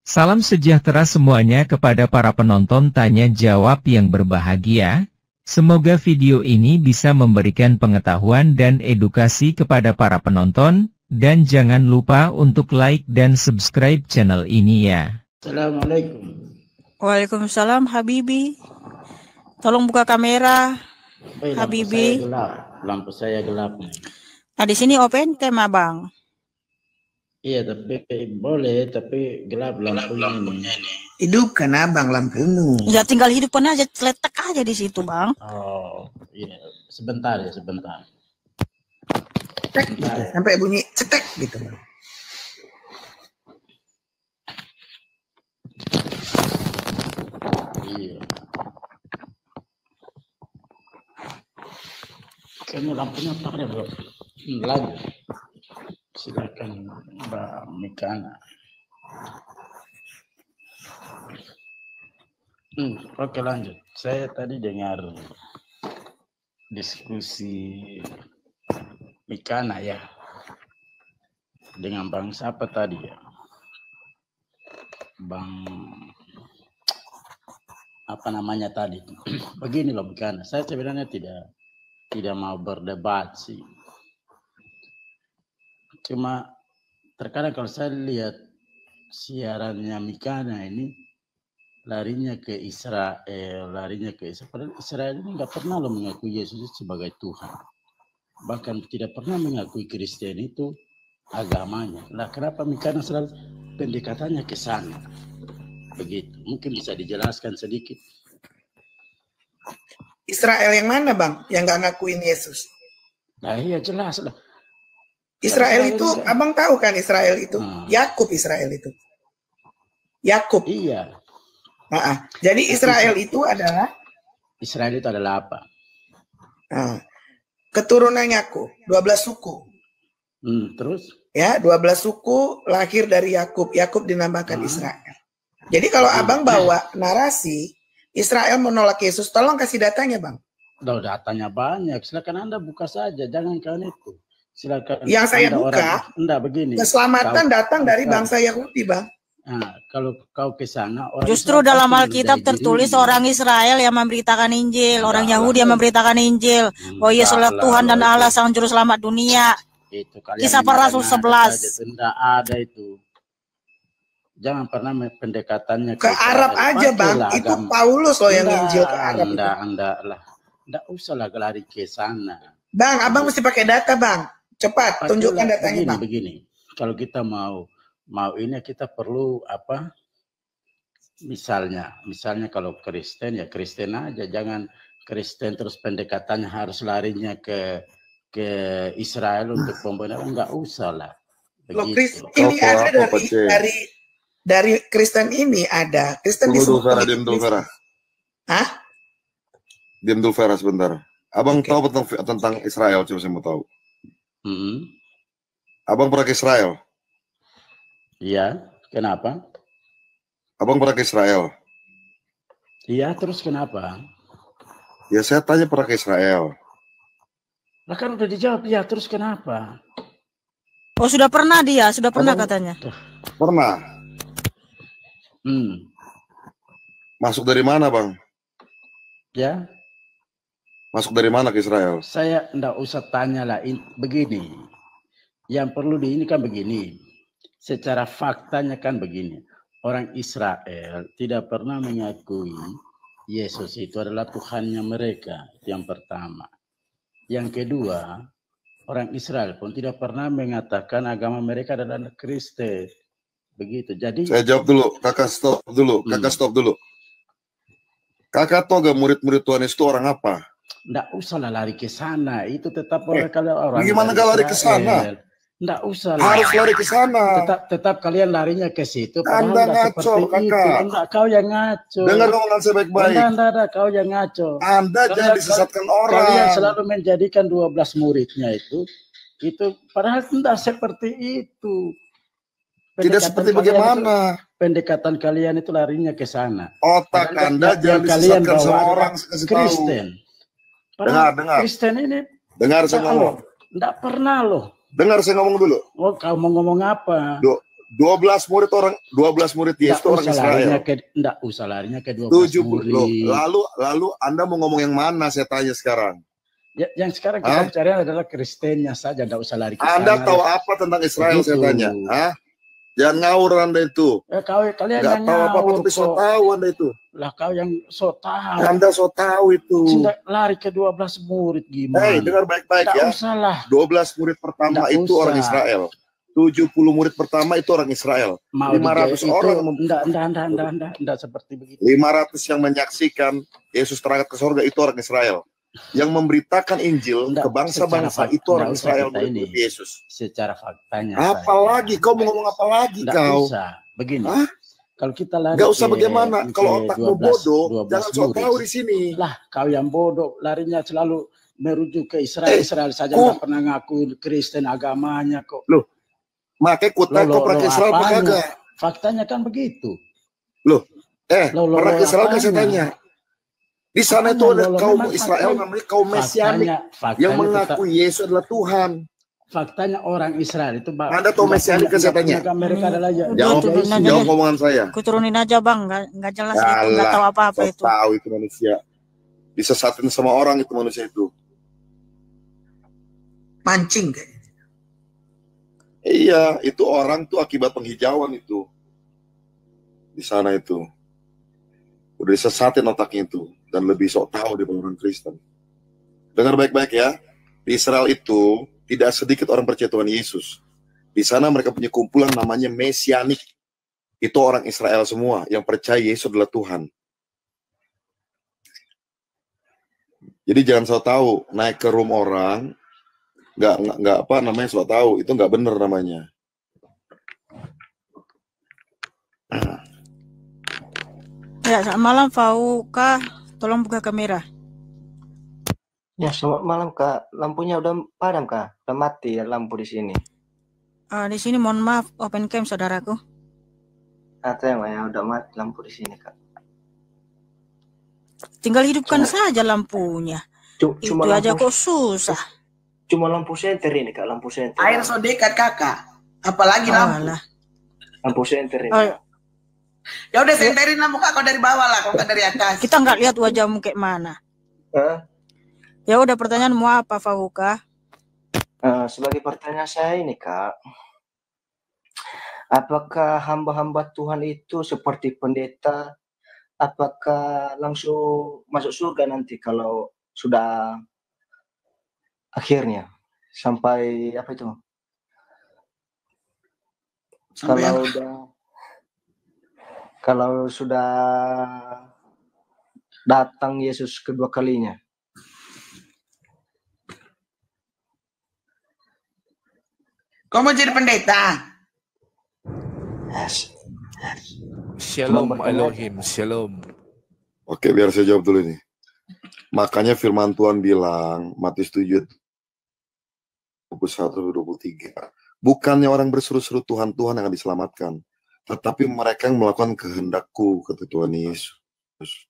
Salam sejahtera semuanya kepada para penonton tanya jawab yang berbahagia. Semoga video ini bisa memberikan pengetahuan dan edukasi kepada para penonton. Dan jangan lupa untuk like dan subscribe channel ini ya. Assalamualaikum. Waalaikumsalam Habibi. Tolong buka kamera, Habibi. Lampu saya gelap nih. Nah di sini open cam abang. Iya tapi boleh, tapi gelap lampunya ini. Hidupkan abang lampumu. Ya tinggal hidupkan aja, letak aja di situ bang. Oh iya, sebentar ya sebentar. Cetek, gitu. Sampai bunyi cetek gitu. Iya. Kayaknya lampunya pada belum lagi. Silakan Mbak Mikana. Oke lanjut. Saya tadi dengar diskusi Mikana ya dengan Bang siapa tadi ya, Bang apa namanya tadi. Begini loh Mikana, saya sebenarnya tidak mau berdebat sih. Cuma terkadang kalau saya lihat siarannya Mikana ini larinya ke Israel. Padahal Israel ini nggak pernah loh mengakui Yesus sebagai Tuhan. Bahkan tidak pernah mengakui Kristen itu agamanya. Lah kenapa Mikana selalu pendekatannya ke sana? Begitu. Mungkin bisa dijelaskan sedikit. Israel yang mana bang? Yang nggak ngakuin Yesus? Nah iya jelas lah. Israel itu, abang tahu kan Israel itu? Yakub Israel itu. Yakub. Iya. Jadi Israel itu adalah? Israel itu adalah apa? Keturunan Yakub, 12 suku. Terus? Ya, 12 suku lahir dari Yakub. Yakub dinamakan Israel. Jadi kalau abang bawa narasi, Israel menolak Yesus, tolong kasih datanya bang. Datanya banyak, silakan Anda buka saja, jangan kalian itu. Silakan. Yang saya buka, begini. Keselamatan datang dari bangsa Yahudi, bang. Nah, kalau kau ke sana, justru dalam Alkitab tertulis orang Israel yang memberitakan Injil, orang Yahudi yang memberitakan Injil. Oh Yesuslah Tuhan dan Allah sang juru selamat dunia. Itu Kisah para Rasul 11. Tidak ada itu. Jangan pernah pendekatannya ke Arab aja bang. Itu Paulus loh yang Injil ke Arab. Enggak usah lah lari ke sana. Bang, abang mesti pakai data bang. Cepat, tunjukkan datanya bang. Begini, kalau kita mau ini kita perlu apa? Misalnya kalau Kristen ya Kristen aja, jangan Kristen terus pendekatannya harus larinya ke Israel untuk pembenaran, enggak usah lah. Begitu. Ini ada dari Kristen ini ada. Kristen Diam dulu Vera sebentar. Abang tahu tentang Israel, coba saya mau tahu. Abang pernah ke Israel? Iya, kenapa? Abang pernah ke Israel? Iya, terus kenapa? Ya saya tanya pernah ke Israel. Nah kan udah dijawab, ya terus kenapa? Oh sudah pernah dia, sudah pernah katanya. Pernah. Masuk dari mana bang? Ya. Masuk dari mana ke Israel? Saya enggak usah tanya lah, begini. Yang perlu ini kan begini. Secara faktanya kan begini. Orang Israel tidak pernah mengakui Yesus itu adalah Tuhannya mereka. Yang pertama. Yang kedua, orang Israel pun tidak pernah mengatakan agama mereka adalah Kristen. Begitu. Jadi saya jawab dulu, kakak stop dulu. Kakak tahu gak murid-murid Tuhan itu orang apa? Nggak usah lah lari ke sana, itu tetap orang. Gimana gak lari ke sana? Nggak usah lah. Harus lari ke sana. Tetap kalian larinya ke situ. Anda ngaco, kakak. Enggak, kau yang ngaco. Dengar omongan saya baik-baik. Anda, kau yang ngaco. Anda jangan disesatkan orang. Kalian selalu menjadikan 12 muridnya itu padahal tidak seperti itu. Tidak seperti bagaimana? Pendekatan kalian itu larinya ke sana. Otak Anda jangan disesatkan sama orang. Kristen. Dengar. Kristen ini. Dengar saya ngomong. Enggak pernah loh. Dengar saya ngomong dulu. Oh, kau mau ngomong apa? 12 murid Yesus itu orang Israel. Enggak usah larinya ke 12 70 loh. murid. Lalu Anda mau ngomong yang mana saya tanya sekarang? Ya, yang sekarang kita cari adalah Kristennya saja, enggak usah lari ke Anda sana. tahu apa tentang Israel Begitu. saya tanya? Jangan ngawur Anda itu. Kalian Nggak yang tahu apa-apa tapi so tahu Anda itu. Lah kau yang so tahu. Anda so tahu itu. Tidak lari ke 12 murid gimana? Dengar baik-baik ya. Enggak usah lah. 12 murid pertama Nggak itu usah. orang Israel. 70 murid pertama itu orang Israel. 500 orang enggak seperti begitu. 500 yang menyaksikan Yesus terangkat ke surga itu orang Israel. Yang memberitakan Injil ke bangsa-bangsa itu orang Israel murid Yesus. Secara faktanya. Apalagi kau mau ngomong apa lagi kau? Usah. Begini. Kalau kita lari nggak usah bagaimana. Kalau otakmu bodoh, jangan sok tahu di sini. Lah, kau yang bodoh larinya selalu merujuk ke Israel. Israel saja nggak pernah ngaku Kristen agamanya kok. Loh, makanya kau pernah ke Israel apa kagak? Faktanya kan begitu. Loh, pernah ke Israel nggak saya tanya? Di sana itu ada kaum Israel namanya kaum Mesianik yang mengakui Yesus adalah Tuhan. Faktanya orang Israel itu Anda tahu Mesianik kan saya tanya? Mereka adalah jawab omongan saya. Kuturunin aja bang, nggak jelas itu, nggak tahu apa-apa itu. Tahu itu manusia. Disesatin sama orang itu manusia itu. Mancing kayaknya. Iya, itu orang tuh akibat penghijauan itu. Di sana itu. Udah disesatin otaknya itu. Dan lebih sok tahu daripada orang Kristen. Dengar baik-baik ya. Di Israel itu tidak sedikit orang percaya Tuhan Yesus. Di sana mereka punya kumpulan namanya Mesianik. Itu orang Israel semua yang percaya Yesus adalah Tuhan. Jadi jangan sok tahu naik ke room orang, nggak apa namanya sok tahu, itu nggak benar namanya. Ya, selamat malam Fauka. Tolong buka kamera. Ya, selamat malam Kak. Lampunya udah padam Kak? Udah mati ya lampu di sini. Di sini mohon maaf, open cam saudaraku. Atau ya udah mati lampu di sini Kak. Tinggal hidupkan saja lampunya. Itu aja kok susah. Cuma lampu senter ini Kak, lampu senter. Air so dekat kakak. Apalagi lampu. Lampu senter ini. Ya udah senterin lampu kak, kau dari bawah lah, kau dari atas. Kita nggak lihat wajahmu kayak mana. Ya udah, pertanyaan mau apa Fauka? Sebagai pertanyaan saya ini Kak, apakah hamba-hamba Tuhan itu seperti pendeta? Apakah langsung masuk surga nanti kalau sudah akhirnya sampai apa itu? Sampai kalau sudah datang Yesus kedua kalinya. Kau mau jadi pendeta? Shalom Elohim, shalom. Oke, biar saya jawab dulu nih. Makanya firman Tuhan bilang, Matius 7, 21-23. Bukannya orang berseru-seru Tuhan, Tuhan yang akan diselamatkan. Tetapi mereka yang melakukan kehendakku, kata Tuhan Yesus.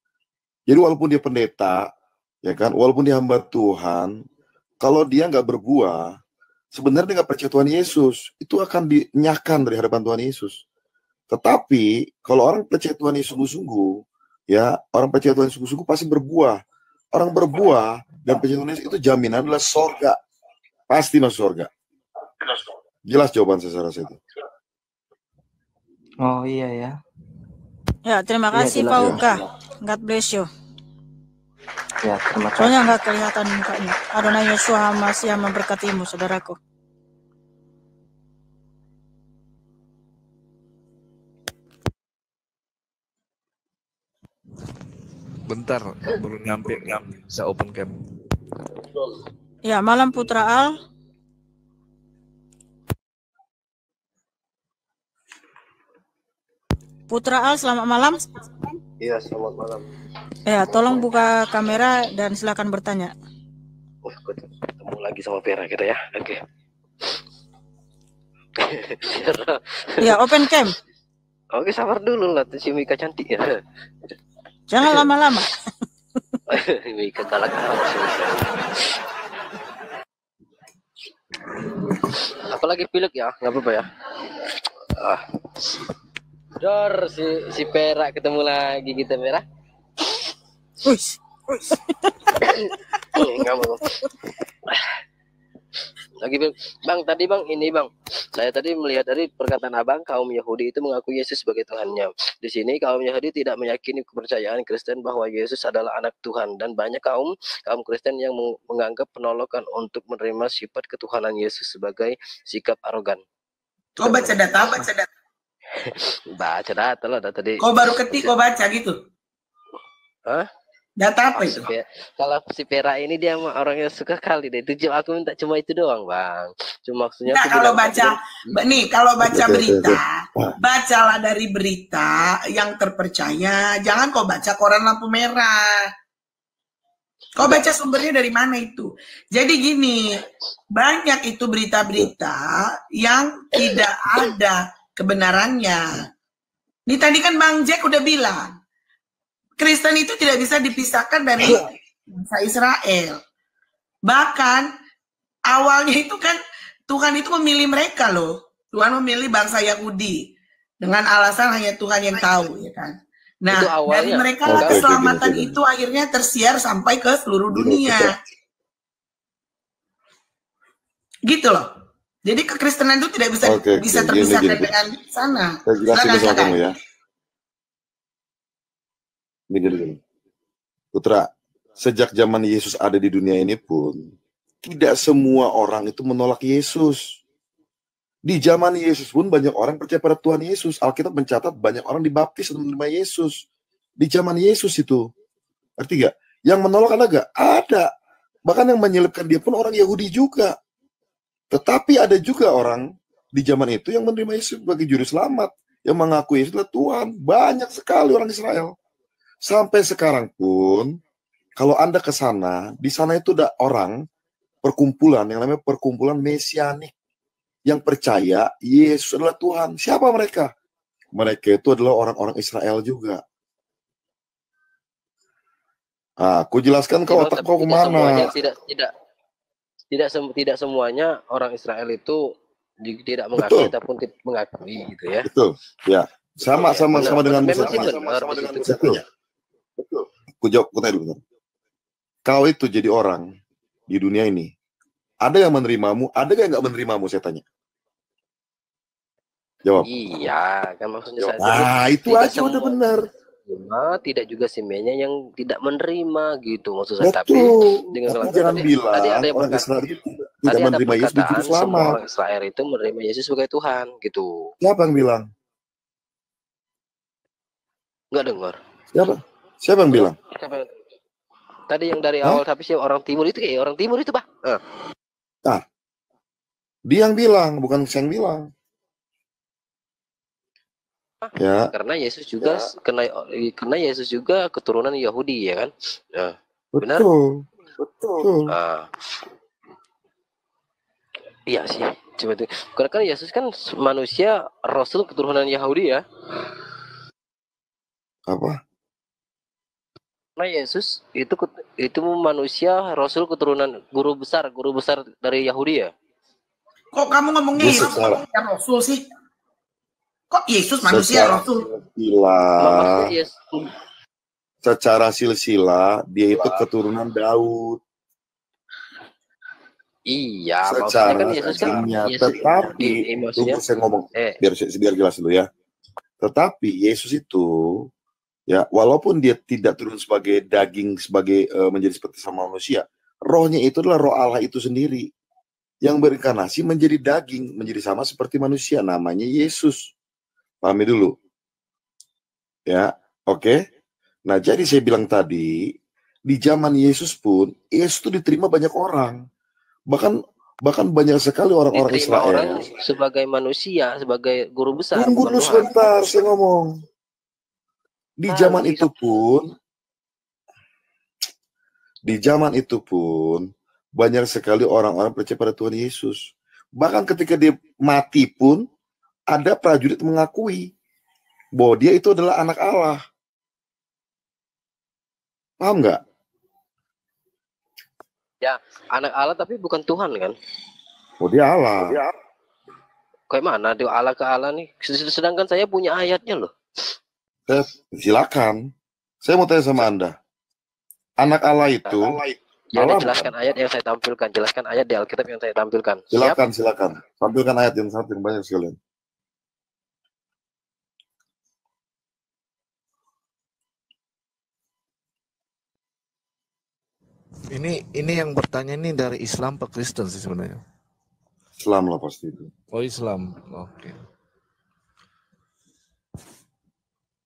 Jadi walaupun dia pendeta, ya kan, walaupun dia hamba Tuhan, kalau dia nggak berbuah, sebenarnya dia nggak percaya Tuhan Yesus, itu akan dinyahkan dari hadapan Tuhan Yesus. Tetapi kalau orang percaya Tuhan Yesus sungguh-sungguh, ya orang percaya Tuhan Yesus sungguh-sungguh pasti berbuah. Orang berbuah dan percaya Tuhan Yesus itu jaminan adalah surga, pasti masuk surga. Jelas jawaban saya rasa itu. Oh iya ya. Ya, terima kasih Fauka. God bless you. Ya, terima kasih. Soalnya nggak kelihatan mukanya. Adonai Yesus masih memberkatimu, saudaraku. Bentar, baru nyampe bisa open cam. Ya, malam Putra Al. Putra Al, selamat malam. Iya, selamat malam. Ya, tolong buka kamera dan silakan bertanya. Ketemu lagi sama Vera kita ya. Oke. Ya, open cam. Oke, sabar dulu lah, si Mika cantik ya. Jangan lama-lama. Mika galak amat sih. Apalagi pilek ya, nggak apa-apa ya. Dor, si Perak ketemu lagi kita Merah. Uish. Enggak mau. Lagi Bang, tadi Bang, ini Bang. Saya tadi melihat dari perkataan Abang, kaum Yahudi itu mengaku Yesus sebagai Tuhannya. Di sini kaum Yahudi tidak meyakini kepercayaan Kristen bahwa Yesus adalah anak Tuhan, dan banyak kaum Kristen yang menganggap penolakan untuk menerima sifat ketuhanan Yesus sebagai sikap arogan. Kau baca data apa? Baca data lah data tadi. Kau baru ketik, kau baca gitu? Hah? Data apa itu? Kalau si Pera ini dia orangnya suka kali deh. Itu aku minta cuma itu doang, Bang. Cuma maksudnya nah, kalau baca kalau baca berita, bacalah dari berita yang terpercaya. Jangan kau baca koran lampu merah. Kau baca sumbernya dari mana itu? Jadi gini, banyak itu berita-berita yang tidak ada kebenarannya. Ini tadi kan Bang Jack udah bilang, Kristen itu tidak bisa dipisahkan dari bangsa Israel. Bahkan awalnya itu kan Tuhan itu memilih mereka loh. Tuhan memilih bangsa Yahudi dengan alasan hanya Tuhan yang tahu, ya kan. Nah, dari mereka keselamatan itu akhirnya tersiar sampai ke seluruh dunia. Gitu loh. Jadi kekristenan itu tidak bisa terpisahkan dengan sana. Saya jelasin sama kamu ya. Gini. Putra, sejak zaman Yesus ada di dunia ini pun, tidak semua orang itu menolak Yesus. Di zaman Yesus pun banyak orang percaya pada Tuhan Yesus. Alkitab mencatat banyak orang dibaptis untuk menerima Yesus. Di zaman Yesus itu. Arti gak? Yang menolak ada. Bahkan yang menyelipkan dia pun orang Yahudi juga. Tetapi ada juga orang di zaman itu yang menerima Yesus sebagai juru selamat. Yang mengaku Yesus adalah Tuhan. Banyak sekali orang Israel. Sampai sekarang pun, kalau Anda ke sana, di sana itu ada orang perkumpulan yang namanya perkumpulan Mesianik yang percaya Yesus adalah Tuhan. Siapa mereka? Mereka itu adalah orang-orang Israel juga. Aku jelaskan ke otak kau kemana? Tidak semuanya orang Israel itu tidak mengakui ataupun tidak mengakui gitu ya. Betul, ya. Sama dengan Musa. Betul. Aku jawab dulu. Kau itu jadi orang di dunia ini. Ada yang menerimamu, ada yang nggak menerimamu, saya tanya. Jawab. Iya, kan maksudnya saya. Nah, itu aja udah benar. Tidak juga semuanya yang tidak menerima gitu maksud saya. Betul. Tapi dengan jangan bilang ada orang Israel itu tidak menerima Yesus begitu selamat. Orang Israel itu menerima Yesus sebagai Tuhan gitu. Siapa yang bilang? Nggak dengar. Siapa yang bilang? Tadi yang dari awal tapi siapa orang timur itu kayak orang timur itu, Pak. Dia yang bilang, bukan saya yang bilang. Ya. Karena Yesus juga karena Yesus juga keturunan Yahudi ya kan? Ya. Benar? Betul. Iya sih. Cuma itu. Karena kan Yesus kan manusia rasul keturunan Yahudi ya. Apa? Nah Yesus itu manusia rasul keturunan guru besar dari Yahudi ya. Kok kamu ngomongnya Yesus rasul sih? Kok Yesus manusia rasul? Secara silsilah dia itu keturunan Daud. Iya, secara kan Yesus kan tetapi tunggu saya ngomong biar jelas dulu ya. Tetapi Yesus itu ya, walaupun dia tidak turun sebagai daging, menjadi seperti sama manusia, rohnya itu adalah roh Allah itu sendiri yang berinkarnasi menjadi daging, menjadi sama seperti manusia, namanya Yesus. Pahami dulu. Ya, oke. Nah, jadi saya bilang tadi, di zaman Yesus pun, Yesus itu diterima banyak orang. Bahkan banyak sekali orang-orang Israel. Orang sebagai manusia, sebagai guru besar. Tunggu dulu sebentar, saya ngomong. Di zaman itu pun banyak sekali orang-orang percaya pada Tuhan Yesus. Bahkan ketika dia mati pun ada prajurit mengakui bahwa dia itu adalah anak Allah. Paham nggak? Ya, anak Allah tapi bukan Tuhan kan? Oh, dia Allah. Kayak mana dia Allah ke Allah nih? Sedangkan saya punya ayatnya loh. Silakan. Saya mau tanya sama Anda. Anak Allah itu Ya, Allah jelaskan ayat yang saya tampilkan. Jelaskan ayat di Alkitab yang saya tampilkan. Silakan. Tampilkan ayat yang sangat banyak sekalian. Ini yang bertanya ini dari Islam atau Kristen sih sebenarnya? Islam lah pasti itu. Oh, Islam. Oke.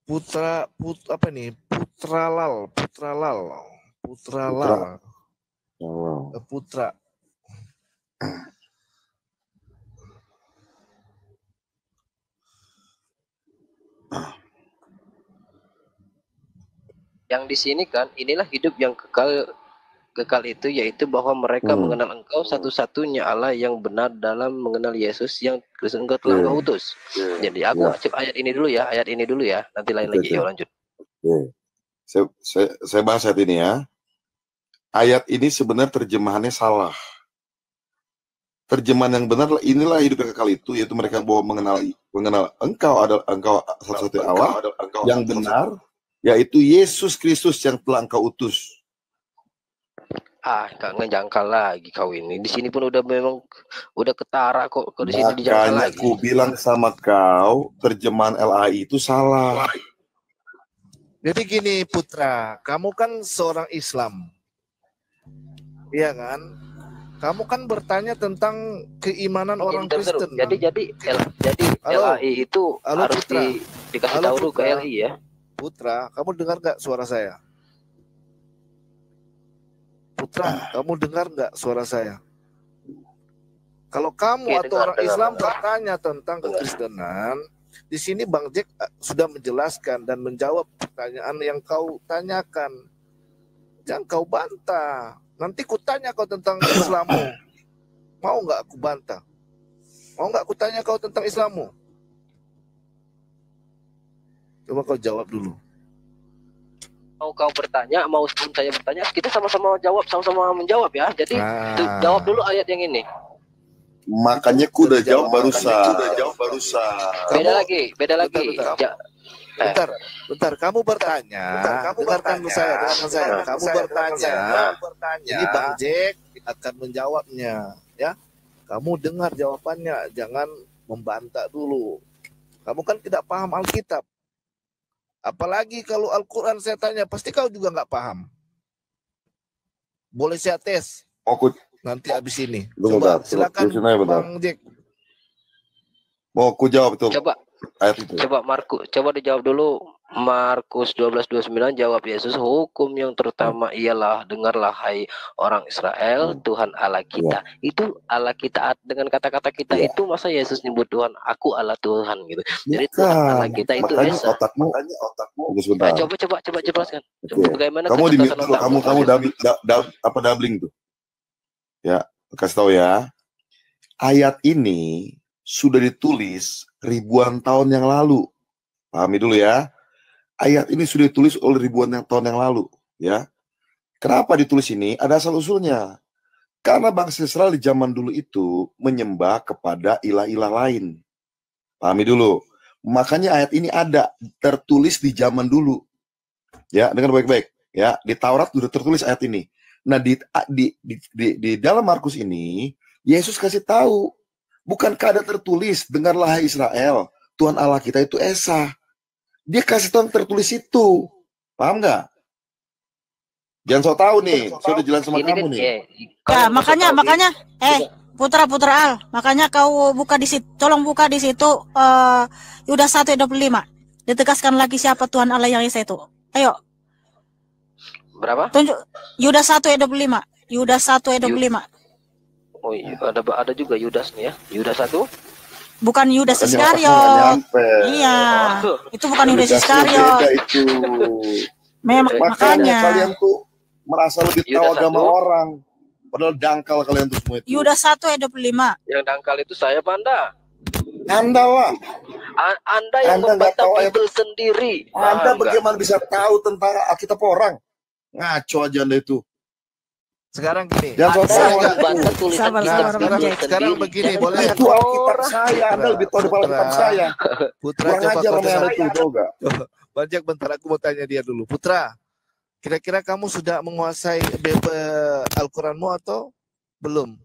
Putra apa nih? Putralal. Oh. Putra. Yang di sini kan, inilah hidup yang kekal itu, yaitu bahwa mereka mengenal Engkau satu-satunya Allah yang benar dalam mengenal Yesus yang Kristus Engkau telah Engkau utus. Jadi aku wajib ayat ini dulu ya, nanti lain lagi ya lanjut. Saya bahas ayat ini ya. Ayat ini sebenarnya terjemahannya salah. Terjemahan yang benar inilah hidup yang kekal itu, yaitu mereka bahwa mengenal Engkau adalah Engkau satu-satunya Allah yang benar, yaitu Yesus Kristus yang telah Engkau utus. Gak ngejangkal lagi kau ini. Di sini pun udah ketara kok. Di sini dijangkal lagi. Makanya aku bilang sama kau, terjemahan LAI itu salah. Jadi gini Putra, kamu kan seorang Islam, iya kan? Kamu kan bertanya tentang keimanan orang Kristen. Jadi LAI itu harus dikasih tahu dulu ke LI ya. Putra, kamu dengar nggak suara saya? Putra, kamu dengar nggak suara saya? Kalau kamu atau orang Islam bertanya tentang kekristenan, di sini Bang Jack sudah menjelaskan dan menjawab pertanyaan yang kau tanyakan. Jangan kau bantah. Nanti ku tanya kau tentang Islammu. Mau nggak aku bantah? Mau nggak aku tanya kau tentang Islammu? Coba kau jawab dulu. Mau kau bertanya, mau saya bertanya, kita sama-sama jawab, sama-sama menjawab ya. Jadi jawab dulu ayat yang ini. Makanya ku udah jawab barusan. Beda lagi. Bentar, kamu bertanya. Dengarkan saya. Kamu bertanya. Ini Bang Jack akan menjawabnya, ya. Kamu dengar jawabannya, jangan membantah dulu. Kamu kan tidak paham Alkitab. Apalagi kalau Al-Quran saya tanya, pasti kau juga nggak paham. Boleh saya tes? Nanti abis ini. Coba silakan Bang Jack. Mau aku jawab tuh. Coba Markus, coba dijawab dulu. Markus 12:29 jawab Yesus, hukum yang terutama ialah dengarlah hai orang Israel, Tuhan Allah kita. Itu Allah kita dengan kata-kata kita itu masa Yesus nyebut Tuhan, aku Allah Tuhan gitu. Jadi Tuhan Allah kita itu Esa. Otakmu. Coba jelaskan. Bagaimana kamu di mute dulu, kamu doubling tuh. Ya, kasih tahu ya. Ayat ini sudah ditulis ribuan tahun yang lalu. Pahami dulu ya. Ayat ini sudah ditulis oleh ribuan tahun yang lalu, ya. Kenapa ditulis ini? Ada asal usulnya. Karena bangsa Israel di zaman dulu itu menyembah kepada ilah-ilah lain. Pahami dulu. Makanya ayat ini ada tertulis di zaman dulu. Ya, dengar baik-baik. Ya, di Taurat sudah tertulis ayat ini. Nah, di dalam Markus ini, Yesus kasih tahu, bukankah ada tertulis, dengarlah hai Israel, Tuhan Allah kita itu Esa. Dia kasih tahu tertulis itu. Paham nggak? Jangan so tahu nih. Saya udah jelas sama kamu nih. Ya, makanya Putra Al, makanya kau buka di situ, tolong buka di situ Yudas 1:25. Ditegaskan lagi siapa Tuhan Allah yang Esa itu. Ayo. Berapa? Tunjuk Yudas 1:25. Yudas 1:25. Oh iya, ada juga Yudas nih ya. Yudas 1. Bukan Yudas Iskariot. Iya. Itu bukan Yudas Iskariot. Makanya kalian tuh merasa lebih tahu agama orang. Padahal dangkal kalian tuh semua itu. Yudas 1:25. Yang dangkal itu saya apa Anda? Anda lah. Anda yang membaca Bible sendiri. Anda bagaimana bisa tahu tentang Alkitab orang? Ngaco aja Anda itu. Sekarang gini. Jangan Anda soal yang baca tulisan Sabar, kitab sabar, Bible Bang Jack. Sekarang sendiri. begini, Jangan boleh? itu Alkitab saya, Anda lebih tahu daripada Alkitab saya. Putra, Kurang coba ajar kau sama yang dengar. itu, tahu gak? Banyak, bentar aku mau tanya dia dulu. Putra, kira-kira kamu sudah menguasai Al-Quranmu atau belum?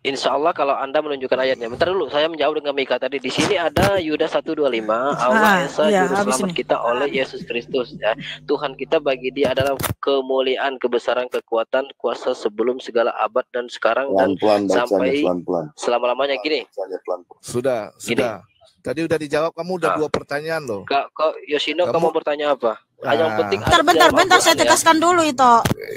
Insya Allah kalau Anda menunjukkan ayatnya. Bentar dulu, saya menjawab dengan Mika tadi. Di sini ada Yudas 1:25. Allah Esa iya, juru habis selamat ini. kita oleh Yesus Kristus. Ya. Tuhan kita bagi dia adalah kemuliaan, kebesaran, kekuatan, kuasa sebelum segala abad dan sekarang dan Pelan-pelan bacanya, sampai pelan-pelan. selama-lamanya. Gini, Bacanya pelan-pelan. Sudah. Tadi udah dijawab, kamu udah 2 pertanyaan loh. Kak Yoshino, Kamu- kamu bertanya apa? Yang penting ada Bentar, saya jawaban, ya. tegaskan dulu itu.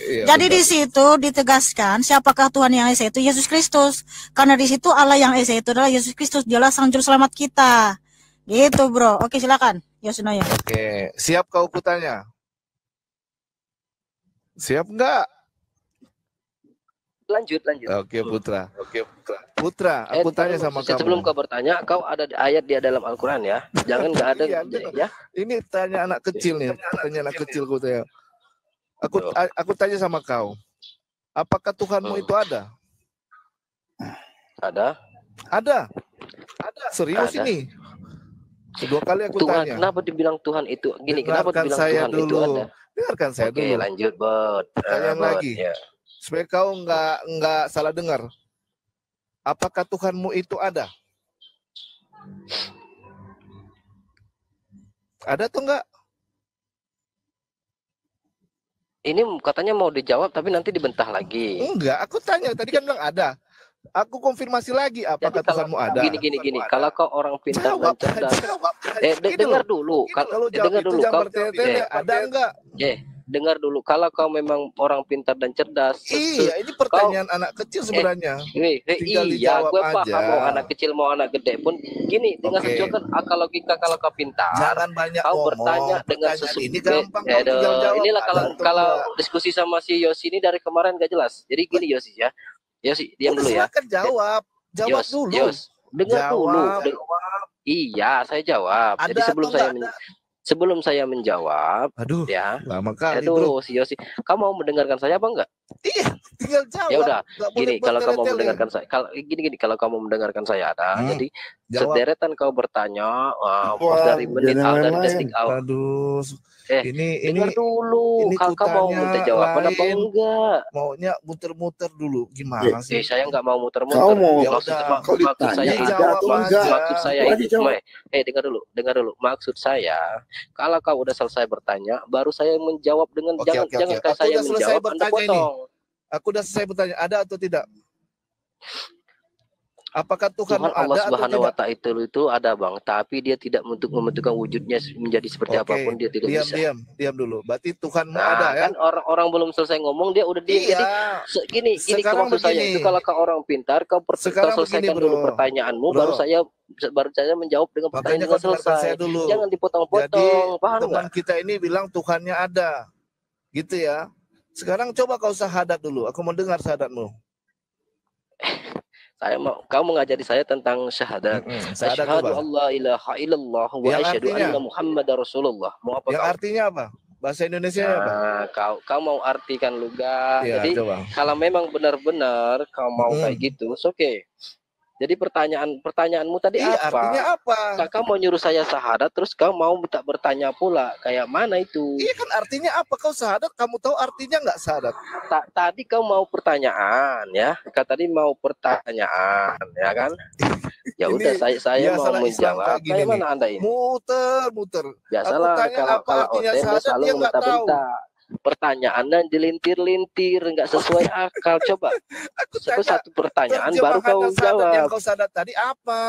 Iya, Jadi bentar. di situ ditegaskan siapakah Tuhan yang Esa itu Yesus Kristus. Karena di situ Allah yang Esa itu adalah Yesus Kristus, dialah sang juru selamat kita. Gitu, Bro. Oke, silakan. Yoshino ya. Oke, siap kau kutanya? Siap nggak? Lanjut. Oke, Putra. Putra, aku tanya sama kamu. Sebelum kau bertanya, kau ada ayat dia dalam Al-Quran ya. Jangan nggak ada Iya, ya. Ini tanya anak kecil nih, tanya anak kecil ku tanya. Aku tanya sama kau. Apakah Tuhanmu itu ada? Ada. Ada. Serius Ada. ini. Kedua kali aku Tuhan, tanya. kenapa dibilang Tuhan itu? Gini, kenapa Dengarkan dibilang saya Tuhan itu dulu. ada? Dengarkan saya Oke, dulu. lanjut, Bot. Pertanyaan Bot, lagi. ya. Supaya kau nggak salah dengar. Apakah Tuhanmu itu ada? Ada atau enggak? Ini katanya mau dijawab tapi nanti dibentah lagi. Enggak, aku tanya. Tadi kan bilang ada. Aku konfirmasi lagi, apakah Jadi kalau Tuhanmu ada? gini. Kalau kau orang pintar Jawab dan cerdas, aja. Gini dengar loh. dulu. Kalau jawab Dengar itu dulu. jangan Kau, bertele-tele. Ada enggak? dengar dulu. Kalau kau memang orang pintar dan cerdas, Iya, ini pertanyaan anak kecil sebenarnya. Tinggal iya, dijawab gue aja. paham mau anak kecil mau anak gede pun gini dengan Oke. sesuatu akal logika. Kalau kau pintar, Jangan banyak kau ngomong. bertanya dengan Pertanyaan ini gampang, kau tinggal sesuatu. jawab. Inilah Ada kalau atau enggak? diskusi sama si Yosi ini dari kemarin gak jelas. Jadi gini Yosi ya, Yosi diam Udah, dulu ya. silakan jawab. Jawab dulu. Yos, dengar dulu. Jawab. Iya, saya jawab. Ada Jadi sebelum atau saya enggak sebelum saya menjawab, Aduh, ya. lama kali, bro. Aduh, si Yosi, kamu mau mendengarkan saya apa enggak? Iya, tinggal jawab. Ya udah, Nggak boleh gini kalau kamu bertele-tele. mendengarkan saya, kalau gini kalau kamu mendengarkan saya ada, jadi Jawab. sederetan kau bertanya, Wah, dari menit jangan awal dari main-main. detik awal. Aduh, ini Dengar dulu, ini kakak mau kutanya minta jawaban apa lain. enggak? Maunya muter-muter dulu. Gimana sih? Saya nggak mau muter-muter. Kau mau Ya maksud, udah. kau maksud saya ditanya itu, ada atau enggak? maksud saya Itu aja itu, jawab. dengar dulu. Maksud saya, kalau kau udah selesai bertanya, baru saya menjawab dengan Oke, jangan oke. jangan Aku saya udah selesai menjawab, Anda bertanya ini. potong. Aku udah selesai bertanya, ada atau tidak? Apakah Tuhan Tuhan Allah ada atau Subhanahu wa tidak? Ta'ala itu ada bang, tapi dia tidak untuk membentukkan wujudnya menjadi seperti Oke, apapun, dia tidak bisa. diam dulu. Berarti Tuhanmu Nah, ada ya? kan orang belum selesai ngomong dia udah diam. Iya. Jadi gini Sekarang maksud saya begini. itu kalau kau orang pintar kau Sekarang selesaikan begini, dulu bro. pertanyaanmu, Bro. baru saya menjawab dengan Makanya pertanyaan kau dengan dengarkan selesai. saya dulu. Jangan Jadi dipotong-potong, paham teman nggak? kita ini bilang Tuhannya ada. Gitu ya. Sekarang coba kau syahadat dulu. Aku mau dengar syahadatmu. Kau mengajari saya tentang syahadat. Syahadat Asyhadu coba. alla ilaha illallah wa Yang asyhadu artinya? anna Muhammadar Rasulullah. Mau apa Yang kau? artinya apa? Bahasa Indonesia apa? Nah, kau mau artikan luga. Iya, Jadi coba. kalau memang benar-benar kau mau kayak gitu, oke. Jadi pertanyaanmu tadi Iya, apa? artinya apa? Kakak mau nyuruh saya syahadat, terus kau mau minta bertanya pula. Kayak mana itu? Iya kan artinya apa? Kau syahadat, kamu tahu artinya nggak syahadat? Tadi kau mau pertanyaan ya. Tadi mau pertanyaan ya kan? Ya udah saya mau biasalah Islam menjawab. kayak gini Kayak mana nih. Anda ini? Muter. Biasalah Aku tanya apa kalau artinya OT dia syahadat, selalu dia nggak tahu. minta-minta. Pertanyaannya dilintir-lintir, nggak sesuai akal. Coba Aku tanya satu pertanyaan baru terjemahan kau yang syahadat yang jawab. kau syahadat tadi apa?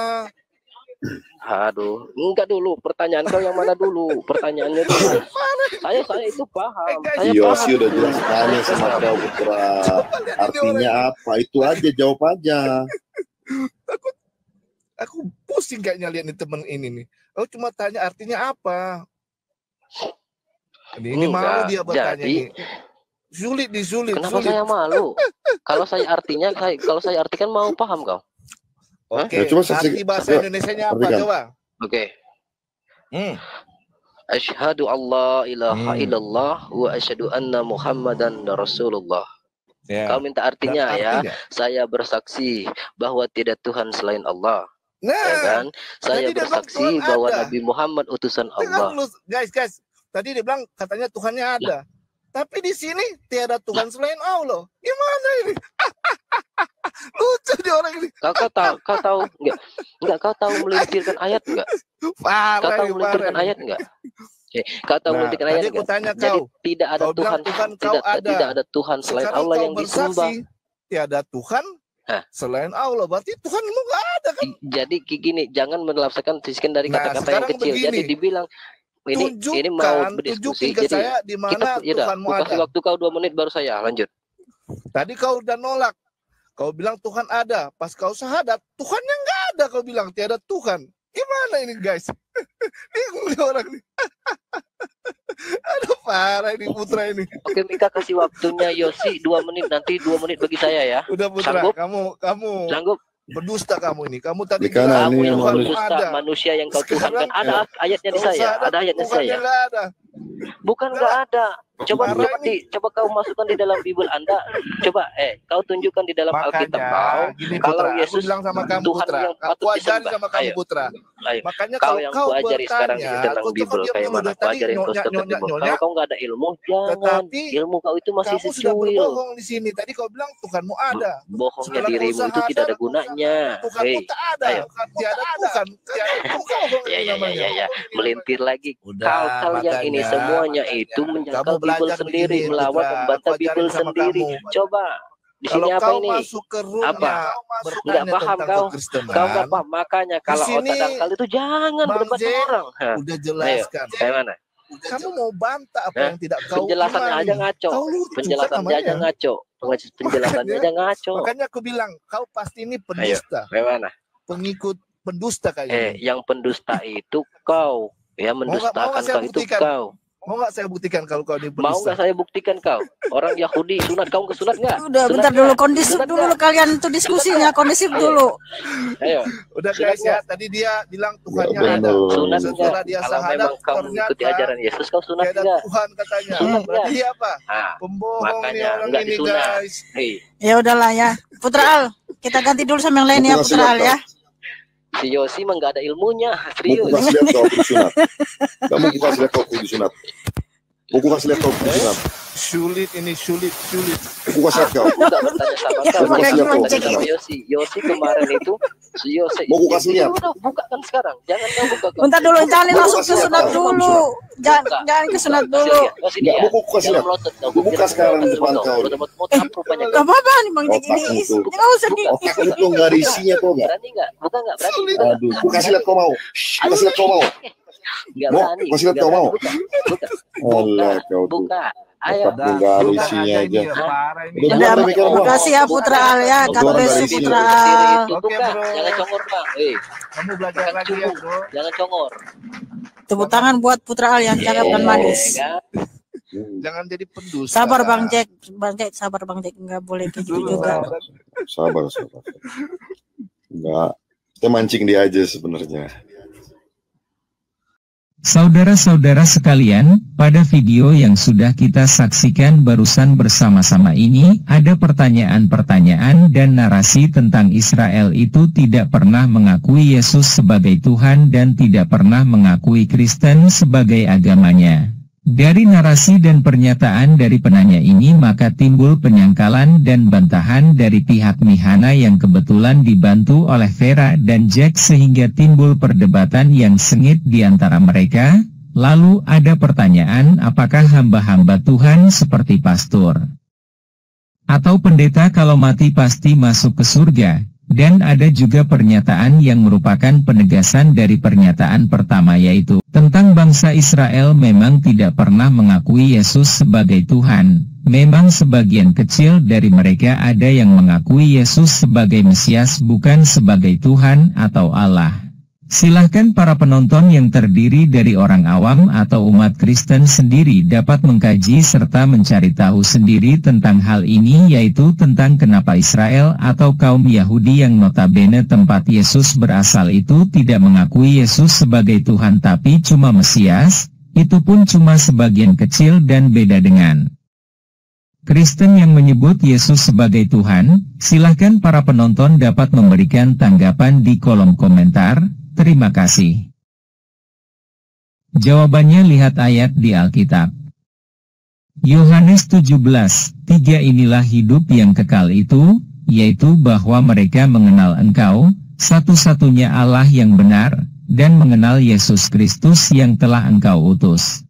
Aduh, enggak dulu. Pertanyaan kau yang mana dulu? Pertanyaannya dulu. Saya itu paham. Saya Yosi paham. udah jelas tanya sama kau Putra. Artinya apa? Itu aja, jawab aja. Aku pusing kayaknya lihat nih temen ini nih. Aku cuma tanya artinya apa. Ini malu dia bertanya Jadi, nih. Sulit. kenapa saya malu? Kalau saya artikan mau paham kau? Oke, Ya, coba arti bahasa Indonesianya apa? artikan. Coba. Oke. Asyhadu alla ilaha illallah wa asyhadu anna Muhammadan Rasulullah. Kau minta artinya ya. Saya bersaksi bahwa tidak Tuhan selain Allah. Ya kan? Saya bersaksi bahwa Nabi Muhammad utusan Allah. Guys, tadi dia bilang katanya Tuhannya ada. Tapi di sini tiada Tuhan selain Allah. Gimana ini? Lucu dia orang ini. Kau tahu enggak? Kau tahu melintirkan ayat enggak? Kau tahu melintirkan ayat enggak? Kau tahu melintirkan ayat enggak? Jadi tidak ada Tuhan, tidak ada Tuhan selain Allah yang disembah. Tiada Tuhan selain Allah, berarti Tuhanmu enggak ada kan? Jadi gini, jangan menafsirkan dari kata-kata yang kecil. Jadi dibilang ini mau berdiskusi. Ke jadi saya di mana Tuhanmu ada. Kasih waktu kau 2 menit baru saya lanjut. Tadi kau udah nolak. Kau bilang Tuhan ada. Pas kau syahadat, Tuhannya nggak ada. Kau bilang tiada Tuhan. Gimana ini guys? Bingung orang ini. Aduh parah ini Putra ini. Oke Mika, kasih waktunya Yosi 2 menit. Nanti 2 menit bagi saya ya. Udah Putra, sanggup? kamu sanggup? Berdusta kamu ini. Kamu tadi bilang kamu yang berdusta, manusia yang kau tuhankan. Ada ayatnya di saya. Ada ayatnya saya. Bukan nggak ada. Coba kau masukkan di dalam Bible Anda. Coba kau tunjukkan di dalam Alkitab kau. Kalau Yesus bilang sama kamu, Tuhan Putra, yang patut disembah. sama kamu, Putra. Makanya kau yang ku ajari sekarang ini dalam Bible kayak mana? Ku ajarin kau step Bible. Kalau kau nggak ada ilmu, jangan. Ilmu kau itu masih secuil. Bohong di sini. Tadi kau bilang Tuhanmu ada. Bohongnya dirimu itu tidak ada gunanya. Tuhanmu tak ada. Tiada Tuhan. Ya. Melintir lagi. Kalian ini semuanya itu menjangkal Bible sendiri, melawan membantah Bible sendiri. Coba di sini apa ini? Apa? Nggak paham kau? Kau nggak paham. Makanya kalau otak dangkal itu jangan berdebat sama orang. Udah jelaskan. Kayak mana? Kamu mau bantah apa yang tidak kau penjelasannya aja ngaco. Penjelasannya aja ngaco. Penjelasannya aja ngaco. Makanya aku bilang kau pasti ini pendusta. Kayak mana? Pengikut pendusta kayaknya. Yang pendusta itu kau. Ya mendustakan kau itu kau. Mau nggak saya buktikan kalau kau ini pendusta? Mau nggak saya buktikan kau? Orang Yahudi sunat, kau ke sunat nggak? Udah, bentar dulu, kondisif dulu kalian itu diskusinya, kondisif dulu. Ayo. Udah guys ya, tadi dia bilang Tuhannya ada. Sunat setelah dia kalau memang kau mengikuti ajaran Yesus, kau sunat nggak? Tuhan katanya. Berarti apa? Pembohong nih orang ini guys. Ya udahlah ya, Putra Al, kita ganti dulu sama yang lain ya, Putra Al ya. Si Yosi mah nggak ada ilmunya, serius. Mau kasih lihat kau disunat. Kamu kasih lihat kau disunat. Mau kasih lihat kau disunat. Sulit ini, sulit. Aku kasih lihat kau. Enggak bertanya sama kau. Mau kasih lihat kau. Yosi kemarin itu, si Yosi. Mau kasih lihat. Udah buka kan sekarang. Jangan kau buka. Bentar dulu, jangan langsung ke sunat dulu. Jangan ke sunat dulu. Mau kasih lihat. Buka sekarang depan kau. Gak apa-apa nih Bang Jack ini. Nggak usah nih. Otak itu nggak ada isinya kau nggak? Berani nggak? Buka nggak? Berani. Aduh, aku kasih lihat kau mau. Kasih lihat kau mau. Nggak berani. Kasih lihat kau mau. Buka. Buka. Ayo. Nggak ada isinya aja. Terima kasih ya Putra Al ya. God bless you Putra Al. Buka. Jangan congor Bang. Kamu belajar lagi ya bro. Jangan congor. Tepuk tangan buat Putra Al yang cakep dan manis. Jangan jadi pendusta. Sabar Bang Jack, sabar Bang Jack, nggak boleh gitu juga. Sabar. Enggak, kita mancing dia aja sebenarnya. Saudara-saudara sekalian, pada video yang sudah kita saksikan barusan bersama-sama ini, ada pertanyaan-pertanyaan dan narasi tentang Israel itu tidak pernah mengakui Yesus sebagai Tuhan dan tidak pernah mengakui Kristen sebagai agamanya. Dari narasi dan pernyataan dari penanya ini maka timbul penyangkalan dan bantahan dari pihak Mihana yang kebetulan dibantu oleh Vera dan Jack sehingga timbul perdebatan yang sengit di antara mereka. Lalu ada pertanyaan apakah hamba-hamba Tuhan seperti pastor atau pendeta kalau mati pasti masuk ke surga? Dan ada juga pernyataan yang merupakan penegasan dari pernyataan pertama yaitu tentang bangsa Israel memang tidak pernah mengakui Yesus sebagai Tuhan. Memang sebagian kecil dari mereka ada yang mengakui Yesus sebagai Mesias bukan sebagai Tuhan atau Allah. Silahkan para penonton yang terdiri dari orang awam atau umat Kristen sendiri dapat mengkaji serta mencari tahu sendiri tentang hal ini yaitu tentang kenapa Israel atau kaum Yahudi yang notabene tempat Yesus berasal itu tidak mengakui Yesus sebagai Tuhan tapi cuma Mesias. Itu pun cuma sebagian kecil dan beda dengan Kristen yang menyebut Yesus sebagai Tuhan. Silahkan para penonton dapat memberikan tanggapan di kolom komentar. Terima kasih. Jawabannya lihat ayat di Alkitab. Yohanes 17:3 Inilah hidup yang kekal itu, yaitu bahwa mereka mengenal Engkau, satu-satunya Allah yang benar, dan mengenal Yesus Kristus yang telah Engkau utus.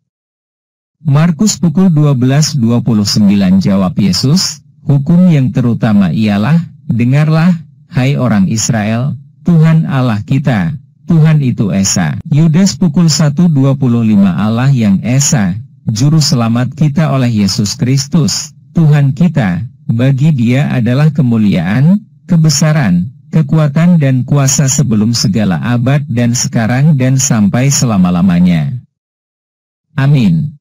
Markus pukul 12:29 Jawab Yesus, hukum yang terutama ialah, dengarlah, hai orang Israel, Tuhan Allah kita, Tuhan itu Esa. Yudas pukul 1:25 Allah yang Esa, Juru Selamat kita oleh Yesus Kristus, Tuhan kita, bagi Dia adalah kemuliaan, kebesaran, kekuatan dan kuasa sebelum segala abad dan sekarang dan sampai selama-lamanya. Amin.